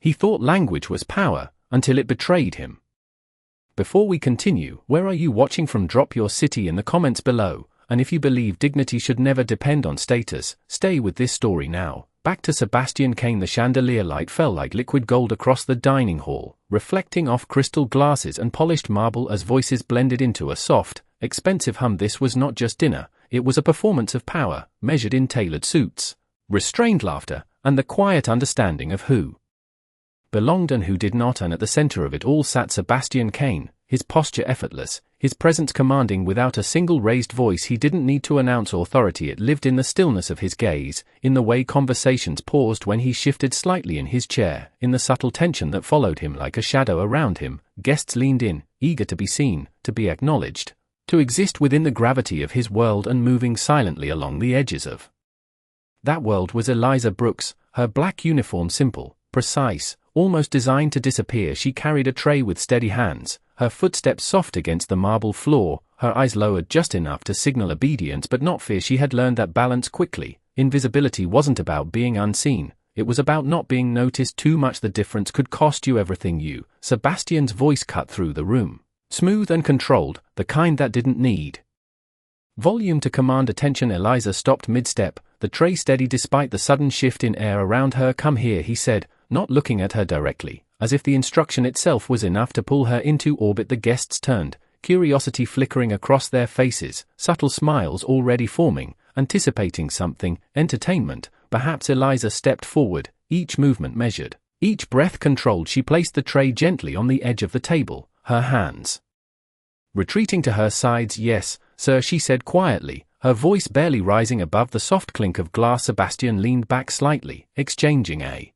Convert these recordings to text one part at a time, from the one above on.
He thought language was power, until it betrayed him. Before we continue, where are you watching from? Drop your city in the comments below, and if you believe dignity should never depend on status, stay with this story now. Back to Sebastian Cain. The chandelier light fell like liquid gold across the dining hall, reflecting off crystal glasses and polished marble as voices blended into a soft, expensive hum. This was not just dinner, it was a performance of power, measured in tailored suits, restrained laughter, and the quiet understanding of who belonged and who did not, and at the center of it all sat Sebastian Cain, his posture effortless, his presence commanding. Without a single raised voice, he didn't need to announce authority. It lived in the stillness of his gaze, in the way conversations paused when he shifted slightly in his chair, in the subtle tension that followed him like a shadow around him. Guests leaned in, eager to be seen, to be acknowledged, to exist within the gravity of his world and moving silently along the edges of that world was Eliza Brooks, her black uniform simple, precise, almost designed to disappear. She carried a tray with steady hands, her footsteps soft against the marble floor, her eyes lowered just enough to signal obedience but not fear. She had learned that balance quickly. Invisibility wasn't about being unseen, it was about not being noticed too much. The difference could cost you everything. Sebastian's voice cut through the room, smooth and controlled, the kind that didn't need volume to command attention. Eliza stopped mid-step, the tray steady despite the sudden shift in air around her. Come here, he said, not looking at her directly, as if the instruction itself was enough to pull her into orbit. The guests turned, curiosity flickering across their faces, subtle smiles already forming, anticipating something, entertainment, perhaps. Eliza stepped forward, each movement measured, each breath controlled. She placed the tray gently on the edge of the table, her hands retreating to her sides. Yes, sir, she said quietly, her voice barely rising above the soft clink of glass. Sebastian leaned back slightly, exchanging a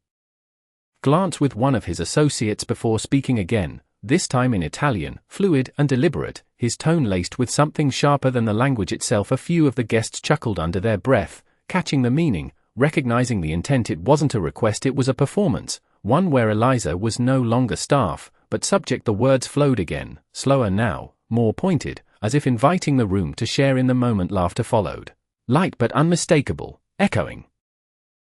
glance with one of his associates before speaking again, this time in Italian, fluid and deliberate, his tone laced with something sharper than the language itself. A few of the guests chuckled under their breath, catching the meaning, recognizing the intent. It wasn't a request, it was a performance, one where Eliza was no longer staff, but subject. The words flowed again, slower now, more pointed, as if inviting the room to share in the moment. Laughter followed, light but unmistakable, echoing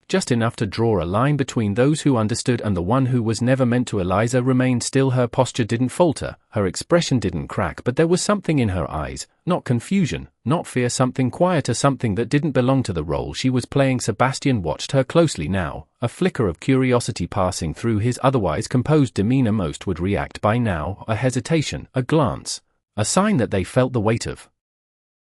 just enough to draw a line between those who understood and the one who was never meant to. Eliza remained still, her posture didn't falter, her expression didn't crack, but there was something in her eyes, not confusion, not fear, something quieter, something that didn't belong to the role she was playing. Sebastian watched her closely now, a flicker of curiosity passing through his otherwise composed demeanor. Most would react by now, a hesitation, a glance, a sign that they felt the weight of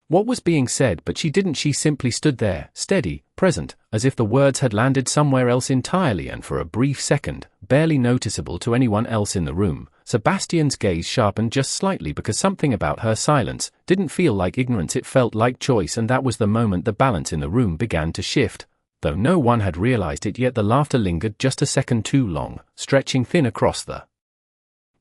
what was being said, but she didn't. She simply stood there, steady, present, as if the words had landed somewhere else entirely, and for a brief second, barely noticeable to anyone else in the room, Sebastian's gaze sharpened just slightly, because something about her silence didn't feel like ignorance, it felt like choice. And that was the moment the balance in the room began to shift. Though no one had realized it yet, the laughter lingered just a second too long, stretching thin across the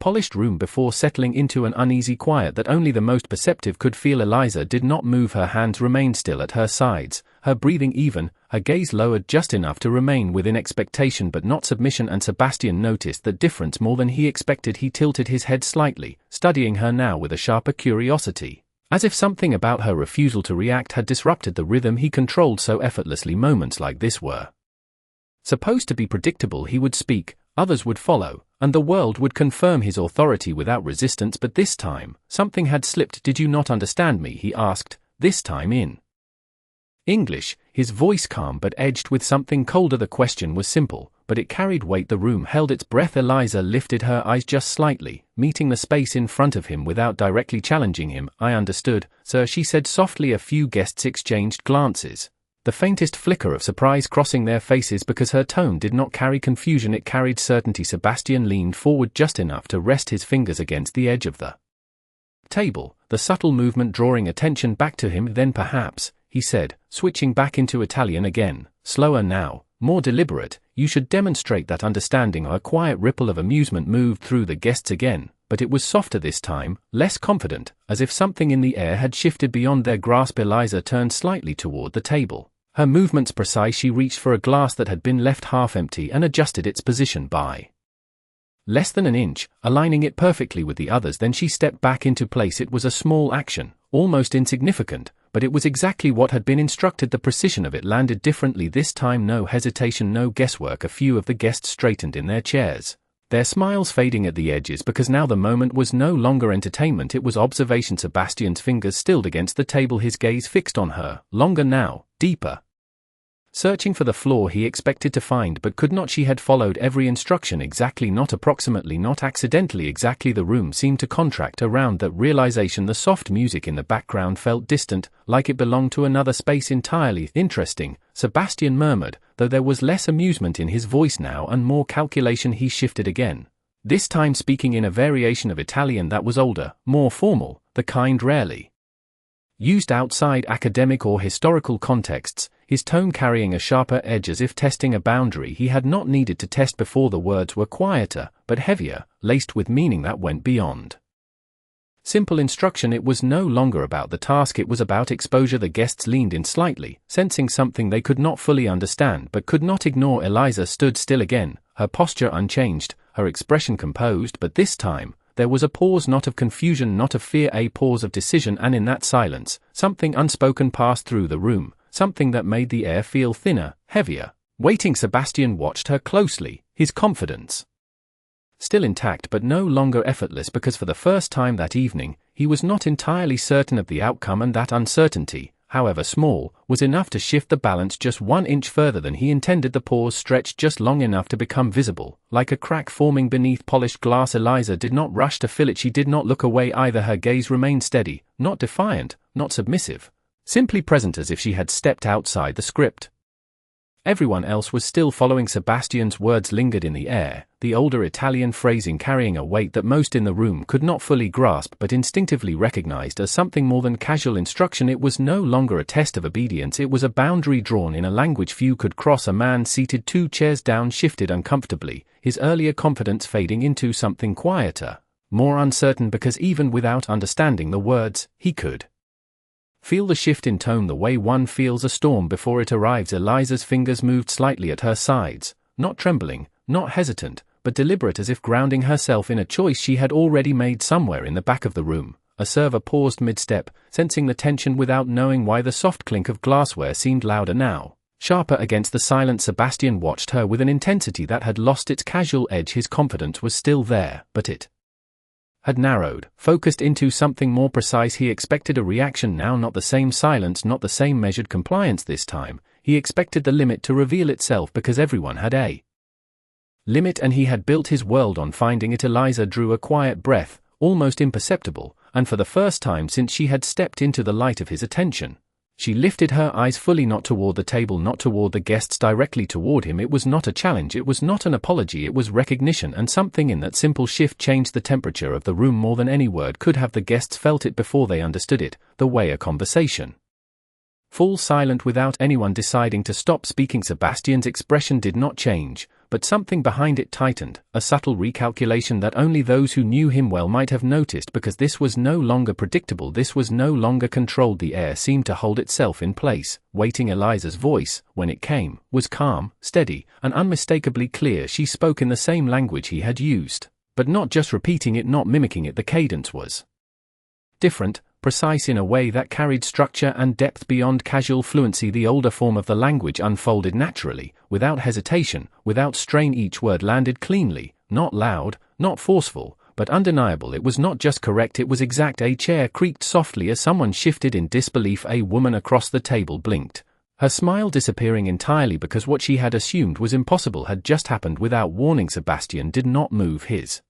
polished room before settling into an uneasy quiet that only the most perceptive could feel. Eliza did not move, her hands remained still at her sides, her breathing even, her gaze lowered just enough to remain within expectation but not submission. And Sebastian noticed that difference more than he expected. He tilted his head slightly, studying her now with a sharper curiosity, as if something about her refusal to react had disrupted the rhythm he controlled so effortlessly. Moments like this were supposed to be predictable. He would speak, others would follow, and the world would confirm his authority without resistance. But this time, something had slipped. Did you not understand me? He asked, this time in English, his voice calm but edged with something colder. The question was simple, but it carried weight. The room held its breath. Eliza lifted her eyes just slightly, meeting the space in front of him without directly challenging him. I understood, sir, she said softly. A few guests exchanged glances, the faintest flicker of surprise crossing their faces, because her tone did not carry confusion, it carried certainty. Sebastian leaned forward just enough to rest his fingers against the edge of the table, the subtle movement drawing attention back to him. Then perhaps, he said, switching back into Italian again, slower now, more deliberate, you should demonstrate that understanding. A quiet ripple of amusement moved through the guests again, but it was softer this time, less confident, as if something in the air had shifted beyond their grasp. Eliza turned slightly toward the table, her movements precise. She reached for a glass that had been left half empty and adjusted its position by less than an inch, aligning it perfectly with the others. Then she stepped back into place. It was a small action, almost insignificant, but it was exactly what had been instructed. The precision of it landed differently this time. No hesitation, no guesswork. A few of the guests straightened in their chairs, their smiles fading at the edges, because now the moment was no longer entertainment, it was observation. Sebastian's fingers stilled against the table, his gaze fixed on her, longer now, deeper. Searching for the flaw he expected to find but could not. She had followed every instruction exactly, not approximately, not accidentally, exactly. The room seemed to contract around that realization. The soft music in the background felt distant, like it belonged to another space entirely. Interesting, Sebastian murmured, though there was less amusement in his voice now and more calculation. He shifted again, this time speaking in a variation of Italian that was older, more formal, the kind rarely used outside academic or historical contexts, his tone carrying a sharper edge, as if testing a boundary he had not needed to test before. The words were quieter, but heavier, laced with meaning that went beyond simple instruction. It was no longer about the task, it was about exposure. The guests leaned in slightly, sensing something they could not fully understand but could not ignore. Eliza stood still again, her posture unchanged, her expression composed, but this time there was a pause, not of confusion, not of fear, a pause of decision. And in that silence, something unspoken passed through the room, something that made the air feel thinner, heavier. Waiting, Sebastian watched her closely, his confidence still intact but no longer effortless, because for the first time that evening, he was not entirely certain of the outcome, and that uncertainty, however small, was enough to shift the balance just 1 inch further than he intended. The pause stretched just long enough to become visible, like a crack forming beneath polished glass. Eliza did not rush to fill it, she did not look away either. Her gaze remained steady, not defiant, not submissive, simply present, as if she had stepped outside the script. Everyone else was still following. Sebastian's words lingered in the air, the older Italian phrasing carrying a weight that most in the room could not fully grasp but instinctively recognized as something more than casual instruction. It was no longer a test of obedience, it was a boundary drawn in a language few could cross. A man seated 2 chairs down shifted uncomfortably, his earlier confidence fading into something quieter, more uncertain, because even without understanding the words, he could feel the shift in tone the way one feels a storm before it arrives. Eliza's fingers moved slightly at her sides, not trembling, not hesitant, but deliberate, as if grounding herself in a choice she had already made. Somewhere in the back of the room, a server paused mid-step, sensing the tension without knowing why. The soft clink of glassware seemed louder now, sharper against the silence. Sebastian watched her with an intensity that had lost its casual edge. His confidence was still there, but it had narrowed, focused into something more precise. He expected a reaction now, not the same silence, not the same measured compliance this time. He expected the limit to reveal itself, because everyone had a limit and he had built his world on finding it. Eliza drew a quiet breath, almost imperceptible, and for the first time since she had stepped into the light of his attention, she lifted her eyes fully, not toward the table, not toward the guests, directly toward him. It was not a challenge, it was not an apology, it was recognition, and something in that simple shift changed the temperature of the room more than any word could have. The guests felt it before they understood it, the way a conversation falls silent without anyone deciding to stop speaking. Sebastian's expression did not change, but something behind it tightened, a subtle recalculation that only those who knew him well might have noticed, because this was no longer predictable, this was no longer controlled. The air seemed to hold itself in place, waiting. Eliza's voice, when it came, was calm, steady, and unmistakably clear. She spoke in the same language he had used, but not just repeating it, not mimicking it. The cadence was different, precise in a way that carried structure and depth beyond casual fluency. The older form of the language unfolded naturally, without hesitation, without strain. Each word landed cleanly, not loud, not forceful, but undeniable. It was not just correct, it was exact. A chair creaked softly as someone shifted in disbelief. A woman across the table blinked, her smile disappearing entirely, because what she had assumed was impossible had just happened without warning. Sebastian did not move. His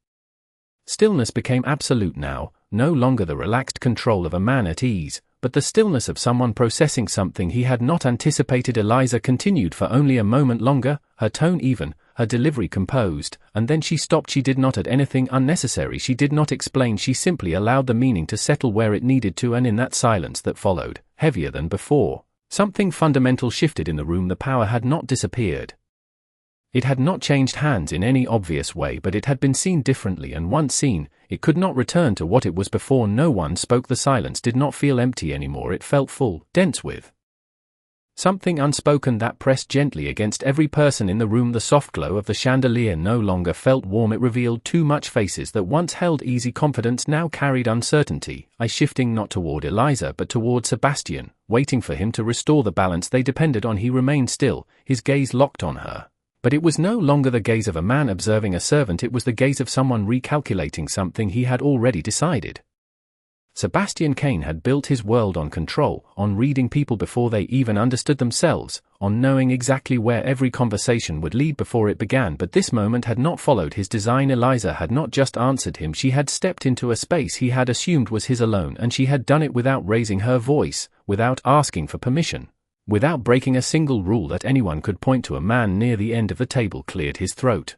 stillness became absolute now, no longer the relaxed control of a man at ease, but the stillness of someone processing something he had not anticipated. Eliza continued for only a moment longer, her tone even, her delivery composed, and then she stopped. She did not add anything unnecessary, she did not explain, she simply allowed the meaning to settle where it needed to. And in that silence that followed, heavier than before, something fundamental shifted in the room. The power had not disappeared. It had not changed hands in any obvious way, but it had been seen differently, and once seen, it could not return to what it was before. No one spoke. The silence did not feel empty anymore, it felt full, dense with something unspoken that pressed gently against every person in the room. The soft glow of the chandelier no longer felt warm, it revealed too much. Faces that once held easy confidence now carried uncertainty, eyes shifting not toward Eliza but toward Sebastian, waiting for him to restore the balance they depended on. He remained still, his gaze locked on her. But it was no longer the gaze of a man observing a servant, it was the gaze of someone recalculating something he had already decided. Sebastian Cain had built his world on control, on reading people before they even understood themselves, on knowing exactly where every conversation would lead before it began. But this moment had not followed his design. Eliza had not just answered him, she had stepped into a space he had assumed was his alone, and she had done it without raising her voice, without asking for permission, without breaking a single rule that anyone could point to. A man near the end of the table cleared his throat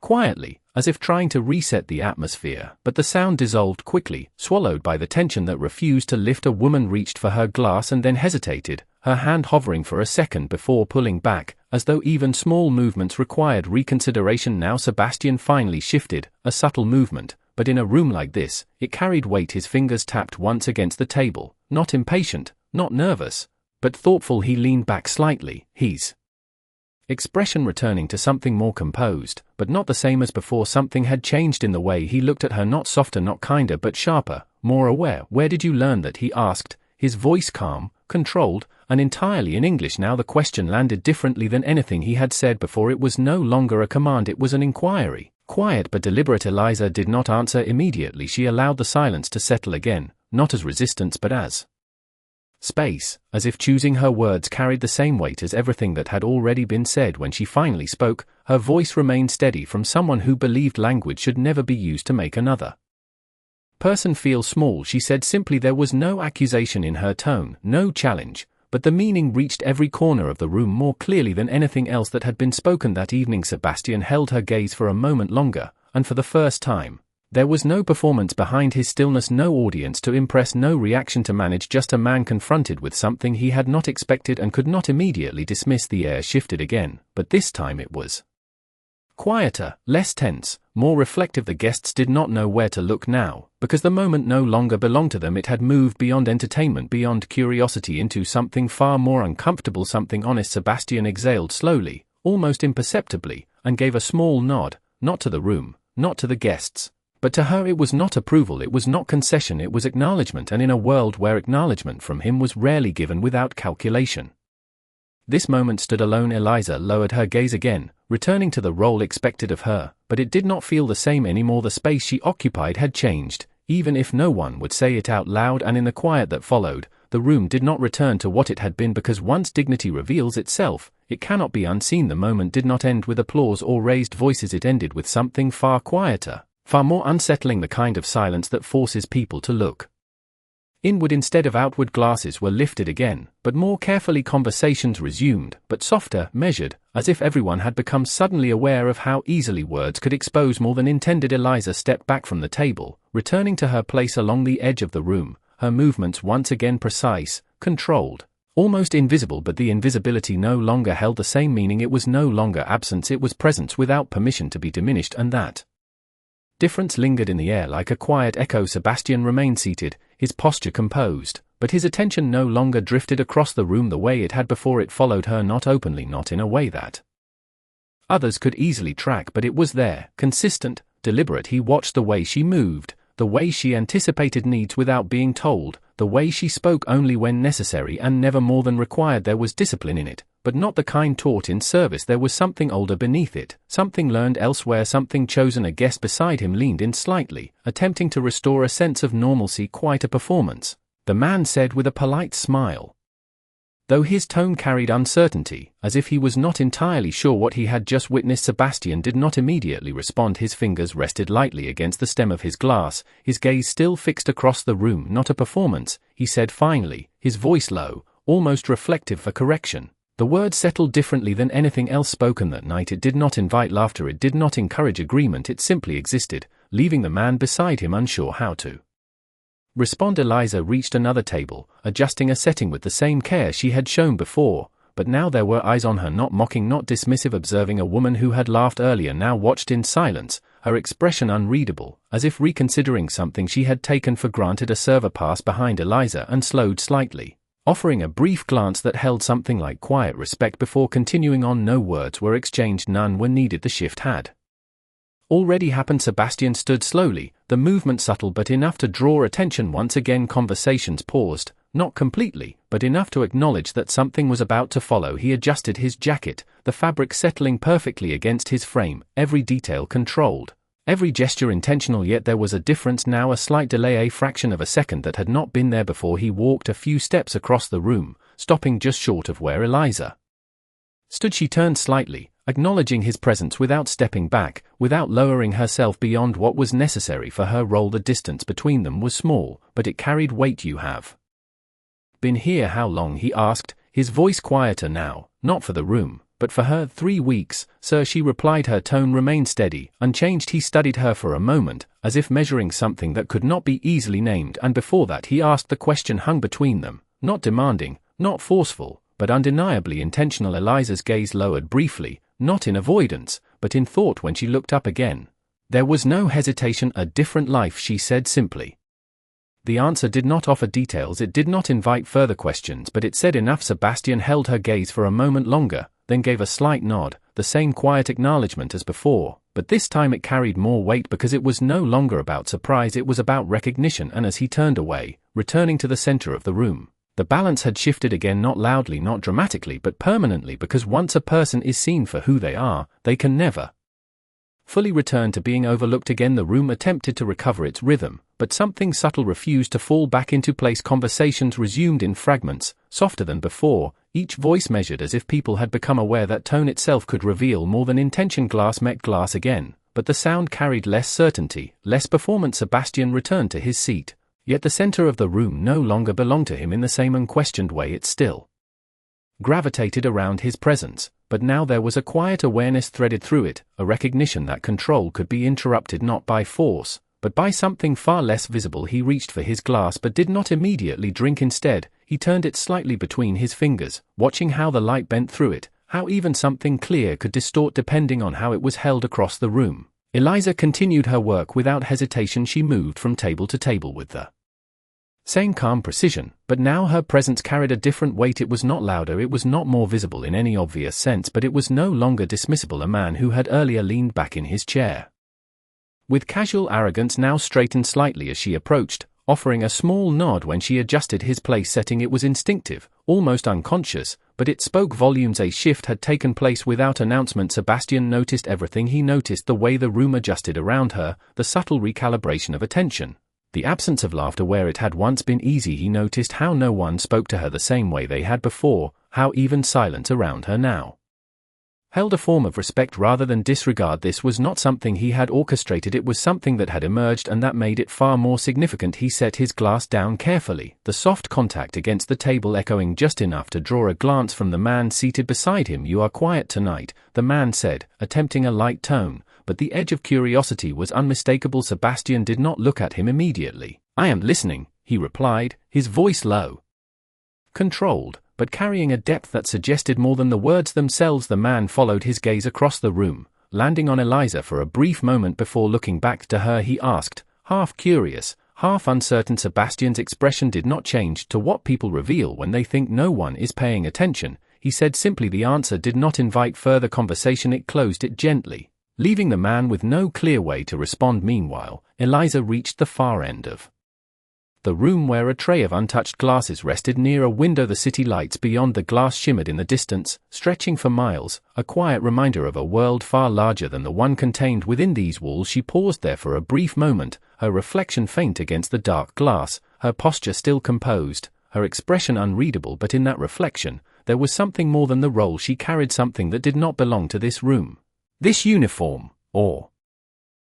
quietly, as if trying to reset the atmosphere, but the sound dissolved quickly, swallowed by the tension that refused to lift. A woman reached for her glass and then hesitated, her hand hovering for a second before pulling back, as though even small movements required reconsideration. Now Sebastian finally shifted, a subtle movement, but in a room like this, it carried weight. His fingers tapped once against the table, not impatient, not nervous, but thoughtful. He leaned back slightly, his expression returning to something more composed, but not the same as before. Something had changed in the way he looked at her, not softer, not kinder, but sharper, more aware. "Where did you learn that?" he asked, his voice calm, controlled, and entirely in English. Now the question landed differently than anything he had said before. It was no longer a command, it was an inquiry, quiet but deliberate. Eliza did not answer immediately. She allowed the silence to settle again, not as resistance but as space, as if choosing her words carried the same weight as everything that had already been said. When she finally spoke, her voice remained steady, from someone who believed language should never be used to make another person feel small. She said simply. There was no accusation in her tone, no challenge, but the meaning reached every corner of the room more clearly than anything else that had been spoken that evening. Sebastian held her gaze for a moment longer, and for the first time, there was no performance behind his stillness, no audience to impress, no reaction to manage, just a man confronted with something he had not expected and could not immediately dismiss. The air shifted again, but this time it was quieter, less tense, more reflective. The guests did not know where to look now, because the moment no longer belonged to them. It had moved beyond entertainment, beyond curiosity, into something far more uncomfortable, something honest. Sebastian exhaled slowly, almost imperceptibly, and gave a small nod, not to the room, not to the guests, but to her. It was not approval, it was not concession, it was acknowledgement, and in a world where acknowledgement from him was rarely given without calculation, this moment stood alone. Eliza lowered her gaze again, returning to the role expected of her, but it did not feel the same anymore. The space she occupied had changed, even if no one would say it out loud, and in the quiet that followed, the room did not return to what it had been, because once dignity reveals itself, it cannot be unseen. The moment did not end with applause or raised voices, it ended with something far quieter, far more unsettling, the kind of silence that forces people to look inward instead of outward. Glasses were lifted again, but more carefully. Conversations resumed, but softer, measured, as if everyone had become suddenly aware of how easily words could expose more than intended. Eliza stepped back from the table, returning to her place along the edge of the room, her movements once again precise, controlled, almost invisible. But the invisibility no longer held the same meaning. It was no longer absence, it was presence without permission to be diminished, and that difference lingered in the air like a quiet echo. Sebastian remained seated, his posture composed, but his attention no longer drifted across the room the way it had before. It followed her, not openly, not in a way that others could easily track, but it was there, consistent, deliberate. He watched the way she moved, the way she anticipated needs without being told, the way she spoke only when necessary and never more than required. There was discipline in it, but not the kind taught in service. There was something older beneath it, something learned elsewhere, something chosen. A guest beside him leaned in slightly, attempting to restore a sense of normalcy. "Quite a performance," the man said with a polite smile, though his tone carried uncertainty, as if he was not entirely sure what he had just witnessed. Sebastian did not immediately respond. His fingers rested lightly against the stem of his glass, his gaze still fixed across the room. "Not a performance," he said finally, his voice low, almost reflective for correction. The word settled differently than anything else spoken that night. It did not invite laughter, it did not encourage agreement, it simply existed, leaving the man beside him unsure how to respond. Eliza reached another table, adjusting a setting with the same care she had shown before, but now there were eyes on her, not mocking, not dismissive. Observing a woman who had laughed earlier now watched in silence, her expression unreadable, as if reconsidering something she had taken for granted. A server passed behind Eliza and slowed slightly, offering a brief glance that held something like quiet respect before continuing on. No words were exchanged, none were needed. The shift had already happened. Sebastian stood slowly, the movement subtle but enough to draw attention. Once again conversations paused, not completely, but enough to acknowledge that something was about to follow. He adjusted his jacket, the fabric settling perfectly against his frame, every detail controlled. Every gesture intentional, yet there was a difference now, a slight delay, a fraction of a second that had not been there before. He walked a few steps across the room, stopping just short of where Eliza stood. She turned slightly, acknowledging his presence without stepping back, without lowering herself beyond what was necessary for her role. The distance between them was small, but it carried weight. "You have been here how long?" he asked, his voice quieter now, not for the room, but for her. "3 weeks, sir," she replied. Her tone remained steady, unchanged. He studied her for a moment, as if measuring something that could not be easily named, and before that he asked. The question hung between them, not demanding, not forceful, but undeniably intentional. Eliza's gaze lowered briefly, not in avoidance, but in thought. When she looked up again, there was no hesitation. "A different life," she said simply. The answer did not offer details, it did not invite further questions, but it said enough. Sebastian held her gaze for a moment longer, then gave a slight nod, the same quiet acknowledgement as before, but this time it carried more weight because it was no longer about surprise, it was about recognition. And as he turned away, returning to the center of the room, the balance had shifted again, not loudly, not dramatically, but permanently, because once a person is seen for who they are, they can never fully return to being overlooked again. The room attempted to recover its rhythm, but something subtle refused to fall back into place. Conversations resumed in fragments, softer than before, each voice measured as if people had become aware that tone itself could reveal more than intention. Glass met glass again, but the sound carried less certainty, less performance. Sebastian returned to his seat, yet the center of the room no longer belonged to him in the same unquestioned way. It still gravitated around his presence, but now there was a quiet awareness threaded through it, a recognition that control could be interrupted not by force, but by something far less visible. He reached for his glass but did not immediately drink. Instead, he turned it slightly between his fingers, watching how the light bent through it, how even something clear could distort depending on how it was held across the room. Eliza continued her work without hesitation. She moved from table to table with the same calm precision, but now her presence carried a different weight. It was not louder, it was not more visible in any obvious sense, but it was no longer dismissible. A man who had earlier leaned back in his chair with casual arrogance now straightened slightly as she approached, offering a small nod when she adjusted his place setting. It was instinctive, almost unconscious, but it spoke volumes. A shift had taken place without announcement. Sebastian noticed everything. He noticed the way the room adjusted around her, the subtle recalibration of attention, the absence of laughter where it had once been easy. He noticed how no one spoke to her the same way they had before, how even silence around her now held a form of respect rather than disregard. This was not something he had orchestrated, it was something that had emerged, and that made it far more significant. He set his glass down carefully, the soft contact against the table echoing just enough to draw a glance from the man seated beside him. "You are quiet tonight," the man said, attempting a light tone, but the edge of curiosity was unmistakable. Sebastian did not look at him immediately. "I am listening," he replied, his voice low, controlled, but carrying a depth that suggested more than the words themselves. The man followed his gaze across the room, landing on Eliza for a brief moment before looking back to her. He asked, half curious, half uncertain. Sebastian's expression did not change. "To what people reveal when they think no one is paying attention," he said simply. The answer did not invite further conversation, it closed it gently, leaving the man with no clear way to respond. Meanwhile, Eliza reached the far end of the room where a tray of untouched glasses rested near a window. The city lights beyond the glass shimmered in the distance, stretching for miles, a quiet reminder of a world far larger than the one contained within these walls. She paused there for a brief moment, her reflection faint against the dark glass, her posture still composed, her expression unreadable, but in that reflection, there was something more than the role she carried, something that did not belong to this room, this uniform, or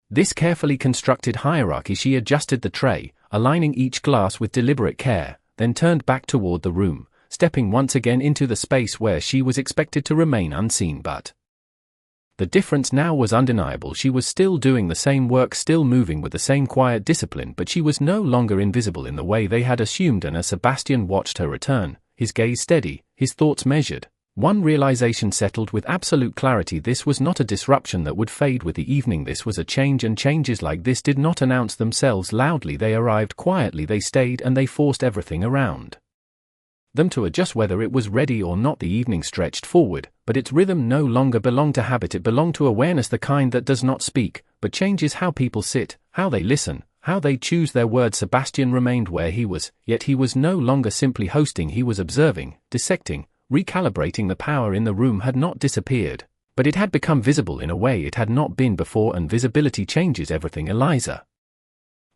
this carefully constructed hierarchy. She adjusted the tray, aligning each glass with deliberate care, then turned back toward the room, stepping once again into the space where she was expected to remain unseen. But the difference now was undeniable. She was still doing the same work, still moving with the same quiet discipline, but she was no longer invisible in the way they had assumed. And as Sebastian watched her return, his gaze steady, his thoughts measured, one realization settled with absolute clarity: this was not a disruption that would fade with the evening. This was a change, and changes like this did not announce themselves loudly. They arrived quietly, they stayed, and they forced everything around them to adjust. Whether it was ready or not, the evening stretched forward, but its rhythm no longer belonged to habit, it belonged to awareness, the kind that does not speak, but changes how people sit, how they listen, How they choose their words. Sebastian remained where he was, yet he was no longer simply hosting, he was observing, dissecting, recalibrating. The power in the room had not disappeared, but it had become visible in a way it had not been before, and visibility changes everything. Eliza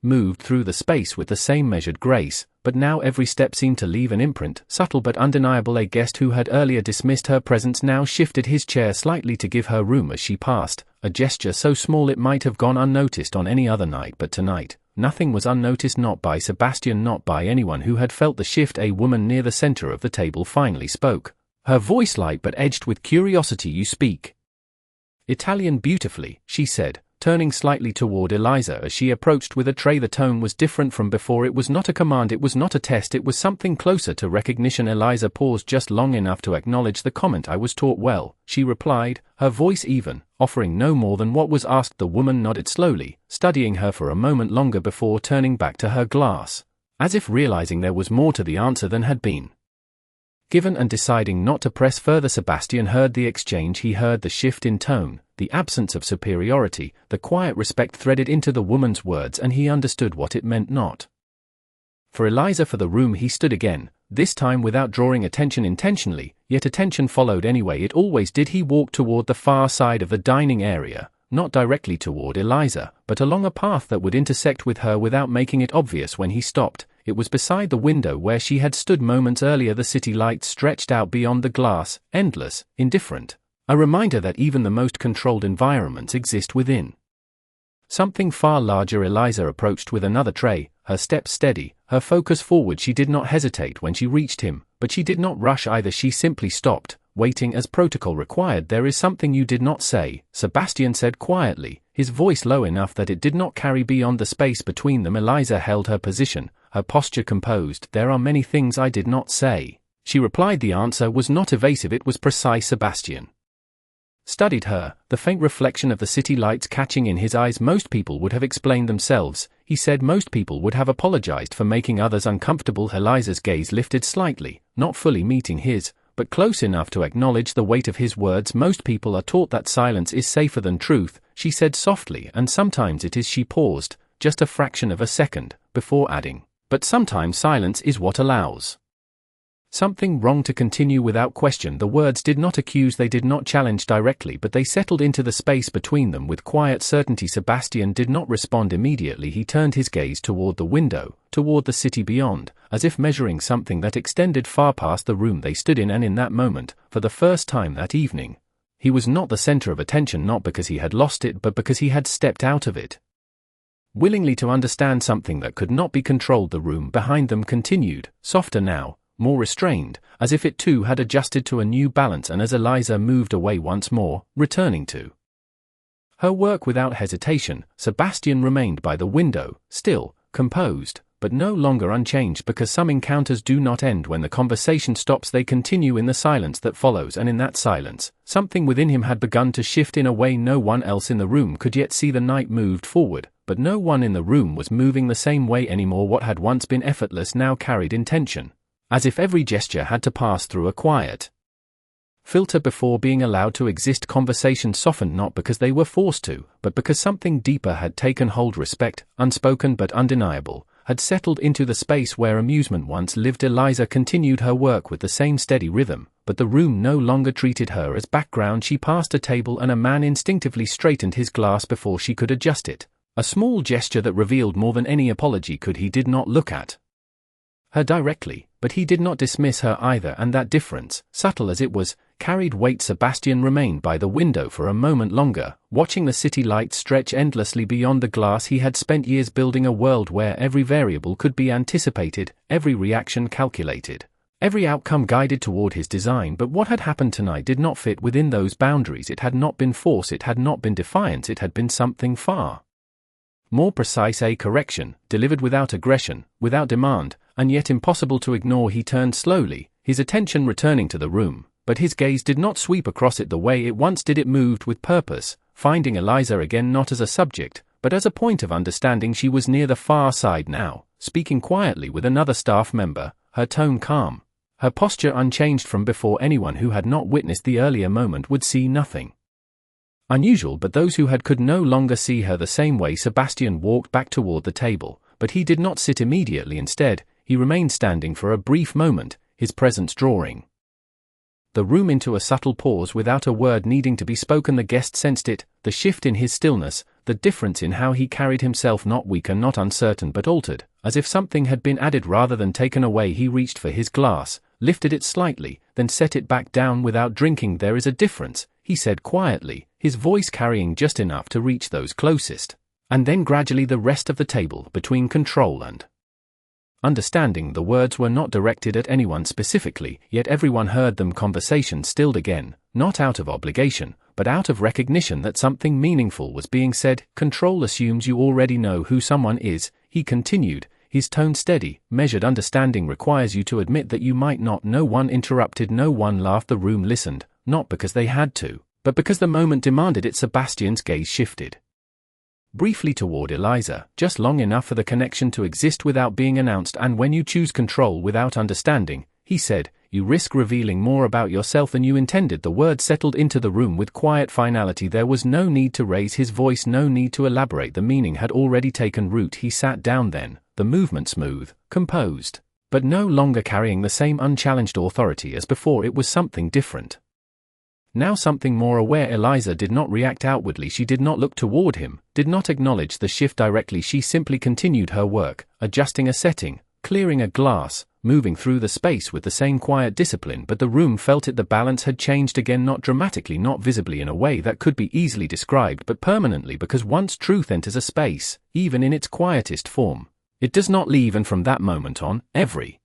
moved through the space with the same measured grace, but now every step seemed to leave an imprint, subtle but undeniable. A guest who had earlier dismissed her presence now shifted his chair slightly to give her room as she passed, a gesture so small it might have gone unnoticed on any other night, but tonight, nothing was unnoticed, not by Sebastian, not by anyone who had felt the shift. A woman near the center of the table finally spoke, her voice light but edged with curiosity. You speak Italian beautifully, she said, turning slightly toward Eliza as she approached with a tray. The tone was different from before. It was not a command, it was not a test, it was something closer to recognition. Eliza paused just long enough to acknowledge the comment. I was taught well, she replied, her voice even, offering no more than what was asked. The woman nodded slowly, studying her for a moment longer before turning back to her glass, as if realizing there was more to the answer than had been given and deciding not to press further. Sebastian heard the exchange, he heard the shift in tone, the absence of superiority, the quiet respect threaded into the woman's words, and he understood what it meant. Not for Eliza, for the room. He stood again, this time without drawing attention intentionally, yet attention followed anyway. It always did. He walked toward the far side of the dining area, not directly toward Eliza, but along a path that would intersect with her without making it obvious. When he stopped, it was beside the window where she had stood moments earlier. The city lights stretched out beyond the glass, endless, indifferent, a reminder that even the most controlled environments exist within something far larger. Eliza approached with another tray, her steps steady, her focus forward. She did not hesitate when she reached him, but she did not rush either. She simply stopped, waiting as protocol required. There is something you did not say, Sebastian said quietly, his voice low enough that it did not carry beyond the space between them. Eliza held her position, her posture composed. There are many things I did not say, she replied. The answer was not evasive, it was precise. Sebastian studied her, the faint reflection of the city lights catching in his eyes. Most people would have explained themselves, he said. Most people would have apologized for making others uncomfortable. Eliza's gaze lifted slightly, not fully meeting his, but close enough to acknowledge the weight of his words. Most people are taught that silence is safer than truth, she said softly, and sometimes it is. She paused, just a fraction of a second, before adding, but sometimes silence is what allows something wrong to continue without question. The words did not accuse, they did not challenge directly, but they settled into the space between them with quiet certainty. Sebastian did not respond immediately. He turned his gaze toward the window, toward the city beyond, as if measuring something that extended far past the room they stood in. And in that moment, for the first time that evening, he was not the center of attention, not because he had lost it, but because he had stepped out of it, willingly, to understand something that could not be controlled. The room behind them continued, softer now, more restrained, as if it too had adjusted to a new balance. And as Eliza moved away once more, returning to her work without hesitation, Sebastian remained by the window, still, composed, but no longer unchanged, because some encounters do not end when the conversation stops, they continue in the silence that follows. And in that silence, something within him had begun to shift in a way no one else in the room could yet see. The night moved forward, but no one in the room was moving the same way anymore. What had once been effortless now carried intention, as if every gesture had to pass through a quiet filter before being allowed to exist. Conversation softened not because they were forced to, but because something deeper had taken hold. Respect, unspoken but undeniable, had settled into the space where amusement once lived. Eliza continued her work with the same steady rhythm, but the room no longer treated her as background. She passed a table and a man instinctively straightened his glass before she could adjust it, a small gesture that revealed more than any apology could. He did not look at her directly, but he did not dismiss her either, and that difference, subtle as it was, carried weight. Sebastian remained by the window for a moment longer, watching the city lights stretch endlessly beyond the glass. He had spent years building a world where every variable could be anticipated, every reaction calculated, every outcome guided toward his design. But what had happened tonight did not fit within those boundaries. It had not been force, it had not been defiance, it had been something far more precise, a correction, delivered without aggression, without demand, and yet impossible to ignore. He turned slowly, his attention returning to the room, but his gaze did not sweep across it the way it once did. It moved with purpose, finding Eliza again not as a subject, but as a point of understanding. She was near the far side now, speaking quietly with another staff member, her tone calm, her posture unchanged from before. Anyone who had not witnessed the earlier moment would see nothing Unusual, but those who could no longer see her the same way. Sebastian walked back toward the table, but he did not sit immediately. Instead, he remained standing for a brief moment, his presence drawing the room into a subtle pause without a word needing to be spoken. The guest sensed it, the shift in his stillness, the difference in how he carried himself, not weaker, not uncertain, but altered, as if something had been added rather than taken away. He reached for his glass, lifted it slightly, then set it back down without drinking. "There is a difference," he said quietly, his voice carrying just enough to reach those closest. And then gradually the rest of the table, between control and understanding. The words were not directed at anyone specifically, yet everyone heard them. Conversation stilled again, not out of obligation, but out of recognition that something meaningful was being said. "Control assumes you already know who someone is," he continued, his tone steady, measured. "Understanding requires you to admit that you might not." No one interrupted, no one laughed. The room listened, not because they had to, but because the moment demanded it. Sebastian's gaze shifted briefly toward Eliza, just long enough for the connection to exist without being announced. "And when you choose control without understanding," he said, "you risk revealing more about yourself than you intended." The words settled into the room with quiet finality. There was no need to raise his voice, no need to elaborate. The meaning had already taken root. He sat down then, the movement smooth, composed, but no longer carrying the same unchallenged authority as before. It was something different. Now something more aware. Eliza did not react outwardly. She did not look toward him, did not acknowledge the shift directly. She simply continued her work, adjusting a setting, clearing a glass, moving through the space with the same quiet discipline. But the room felt it. The balance had changed again, not dramatically, not visibly in a way that could be easily described, but permanently, because once truth enters a space, even in its quietest form, it does not leave. And from that moment on, every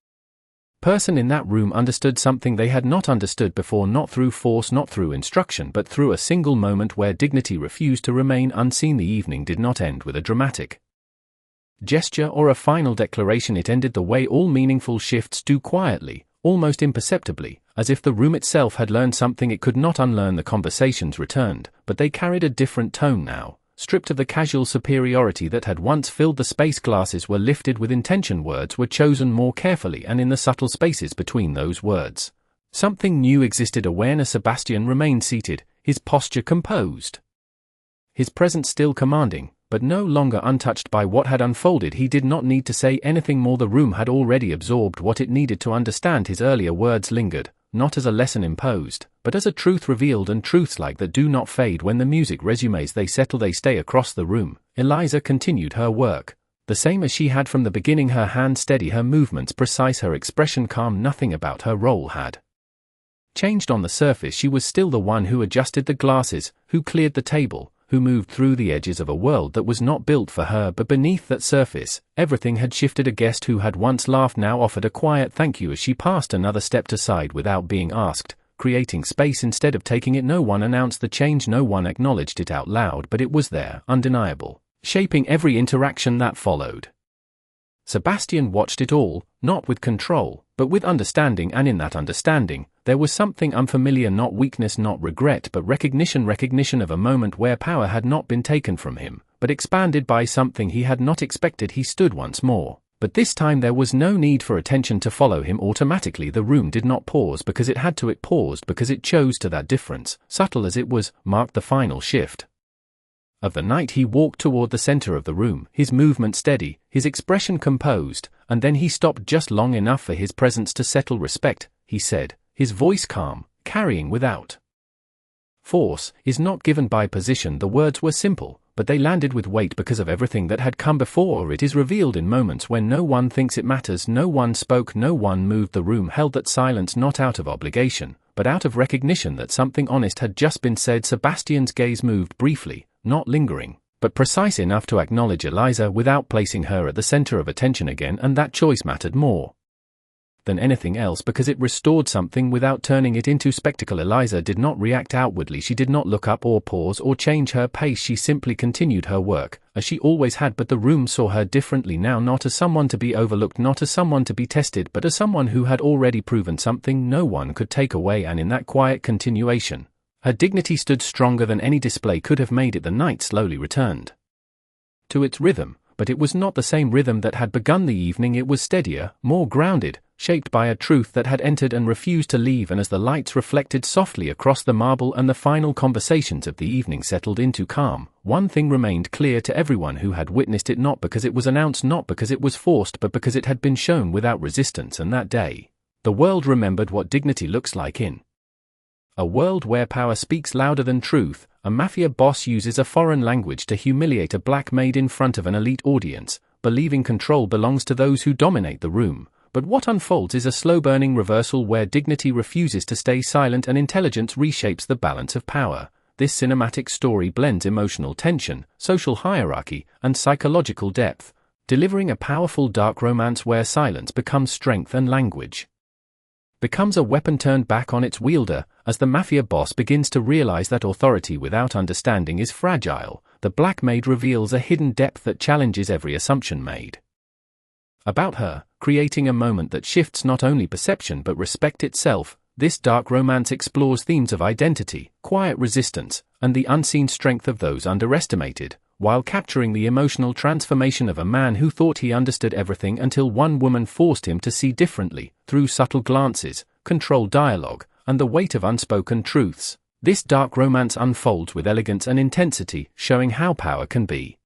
person in that room understood something they had not understood before, not through force, not through instruction, but through a single moment where dignity refused to remain unseen. The evening did not end with a dramatic gesture or a final declaration. It ended the way all meaningful shifts do, quietly, almost imperceptibly, as if the room itself had learned something it could not unlearn. The conversations returned, but they carried a different tone now, stripped of the casual superiority that had once filled the space. Glasses were lifted with intention, words were chosen more carefully, and in the subtle spaces between those words, something new existed. Awareness. Sebastian remained seated, his posture composed, his presence still commanding, but no longer untouched by what had unfolded. He did not need to say anything more. The room had already absorbed what it needed to understand. His earlier words lingered, not as a lesson imposed, but as a truth revealed, and truths like that do not fade when the music resumes. They settle, they stay. Across the room, Eliza continued her work, the same as she had from the beginning, her hand steady, her movements precise, her expression calm. Nothing about her role had changed on the surface. She was still the one who adjusted the glasses, who cleared the table, who moved through the edges of a world that was not built for her. But beneath that surface, everything had shifted. A guest who had once laughed now offered a quiet thank you as she passed another step to side without being asked, creating space instead of taking it. No one announced the change, no one acknowledged it out loud, but it was there, undeniable, shaping every interaction that followed. Sebastian watched it all, not with control, but with understanding, and in that understanding, there was something unfamiliar, not weakness, not regret, but recognition of a moment where power had not been taken from him, but expanded by something he had not expected. He stood once more, but this time there was no need for attention to follow him automatically. The room did not pause because it had to, it paused because it chose to. That difference, subtle as it was, marked the final shift of the night. He walked toward the center of the room, his movement steady, his expression composed, and then he stopped just long enough for his presence to settle. "Respect," he said, his voice calm, carrying without force, "is not given by position." The words were simple, but they landed with weight because of everything that had come before. It is revealed in moments when no one thinks it matters. No one spoke, no one moved. The room held that silence, not out of obligation, but out of recognition that something honest had just been said. Sebastian's gaze moved briefly, not lingering, but precise enough to acknowledge Eliza without placing her at the center of attention again, and that choice mattered more than anything else because it restored something without turning it into spectacle. Eliza did not react outwardly. She did not look up or pause or change her pace. She simply continued her work, as she always had. But the room saw her differently now, not as someone to be overlooked, not as someone to be tested, but as someone who had already proven something no one could take away. And in that quiet continuation, her dignity stood stronger than any display could have made it. The night slowly returned to its rhythm, but it was not the same rhythm that had begun the evening. It was steadier, more grounded, shaped by a truth that had entered and refused to leave. And as the lights reflected softly across the marble and the final conversations of the evening settled into calm, one thing remained clear to everyone who had witnessed it, not because it was announced, not because it was forced, but because it had been shown without resistance. And that day, the world remembered what dignity looks like in a world where power speaks louder than truth. A mafia boss uses a foreign language to humiliate a black maid in front of an elite audience, believing control belongs to those who dominate the room. But what unfolds is a slow-burning reversal where dignity refuses to stay silent and intelligence reshapes the balance of power. This cinematic story blends emotional tension, social hierarchy, and psychological depth, delivering a powerful dark romance where silence becomes strength and language becomes a weapon turned back on its wielder. As the mafia boss begins to realize that authority without understanding is fragile, the Black Maid reveals a hidden depth that challenges every assumption made about her, creating a moment that shifts not only perception but respect itself. This dark romance explores themes of identity, quiet resistance, and the unseen strength of those underestimated, while capturing the emotional transformation of a man who thought he understood everything until one woman forced him to see differently. Through subtle glances, controlled dialogue, and the weight of unspoken truths, this dark romance unfolds with elegance and intensity, showing how power can be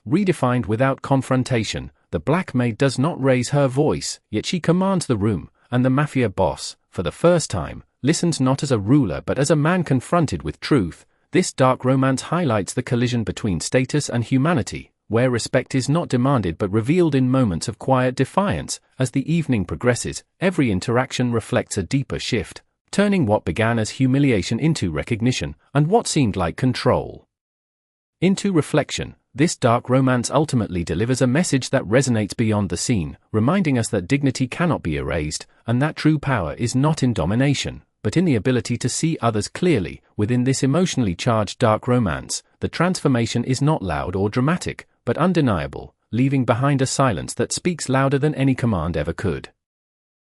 redefined without confrontation. The Black Maid does not raise her voice, yet she commands the room, and the mafia boss, for the first time, listens not as a ruler but as a man confronted with truth. This dark romance highlights the collision between status and humanity, where respect is not demanded but revealed in moments of quiet defiance. As the evening progresses, every interaction reflects a deeper shift, turning what began as humiliation into recognition, and what seemed like control into reflection. This dark romance ultimately delivers a message that resonates beyond the scene, reminding us that dignity cannot be erased, and that true power is not in domination, but in the ability to see others clearly. Within this emotionally charged dark romance, the transformation is not loud or dramatic, but undeniable, leaving behind a silence that speaks louder than any command ever could.